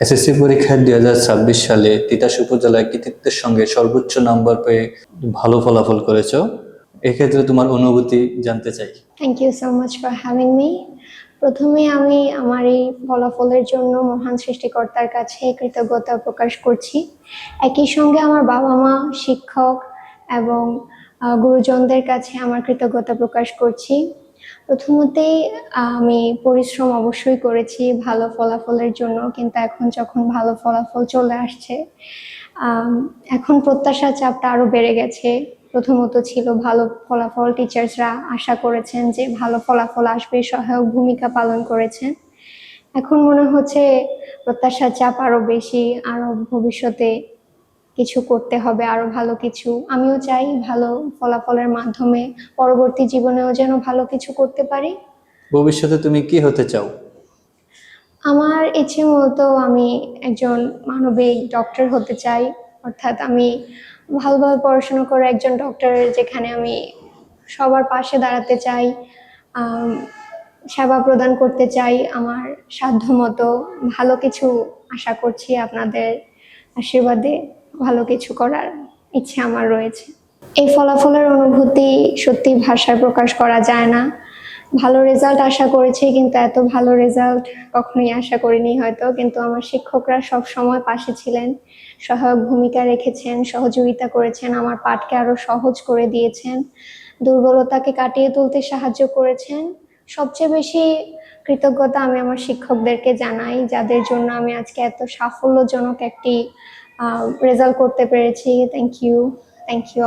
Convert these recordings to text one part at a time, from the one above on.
SSC পরীক্ষায় 2026 সালে তিতাস উপজেলায় কৃতিত্বের সঙ্গে সর্বোচ্চ নম্বর পেয়ে ভালো ফলাফল করেছো। এক্ষেত্রে তোমার অনুভূতি জানতে চাই। Thank you so much for having me. প্রথমে আমি আমার এই ফলাফলের জন্য মহান সৃষ্টিকর্তার কাছে কৃতজ্ঞতা প্রকাশ করছি। একই সঙ্গে আমার বাবা মা, শিক্ষক এবং গুরুজনদের কাছে আমার কৃতজ্ঞতা প্রকাশ করছি। প্রথমতেই আমি পরিশ্রম অবশ্যই করেছি ভালো ফলাফলের জন্য, কিন্তু এখন যখন ভালো ফলাফল চলে আসছে, এখন প্রত্যাশার চাপটা আরো বেড়ে গেছে। প্রথমত ছিল ভালো ফলাফল, টিচার্সরা আশা করেছেন যে ভালো ফলাফল আসবে, সহায়ক ভূমিকা পালন করেছেন। এখন মনে হচ্ছে প্রত্যাশার চাপ আরো বেশি, আরো ভবিষ্যতে কিছু করতে হবে, আরো ভালো কিছু। আমিও চাই ভালো ফলাফলের মাধ্যমে পরবর্তী জীবনেও যেন ভালো কিছু করতে পারি। ভবিষ্যতে তুমি কি হতে চাও? আমার ইচ্ছে মূলত আমি একজন মানবিক ডক্টর হতে চাই, অর্থাৎ আমি ভালোভাবে পড়াশোনা করে একজন ডক্টর, যেখানে আমি সবার পাশে দাঁড়াতে চাই, সেবা প্রদান করতে চাই আমার সাধ্যমতো। ভালো কিছু আশা করছি, আপনাদের আশীর্বাদে ভালো কিছু করার ইচ্ছে আমার রয়েছে। এই ফলাফলের অনুভূতি সত্যি ভাষায় প্রকাশ করা যায় না। ভালো রেজাল্ট আশা করেছি, কিন্তু এত ভালো রেজাল্ট কখনোই আশা করিনি হয়তো। কিন্তু আমার শিক্ষকরা সব সময় পাশে ছিলেন, সহায়ক ভূমিকা রেখেছেন, সহযোগিতা করেছেন, আমার পাঠকে আরো সহজ করে দিয়েছেন, দুর্বলতাকে কাটিয়ে তুলতে সাহায্য করেছেন। সবচেয়ে বেশি কৃতজ্ঞতা আমি আমার শিক্ষকদেরকে জানাই, যাদের জন্য আমি আজকে এত সাফল্যজনক একটি রেজাল্ট করতে পেরেছি। Thank you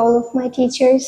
all of my teachers.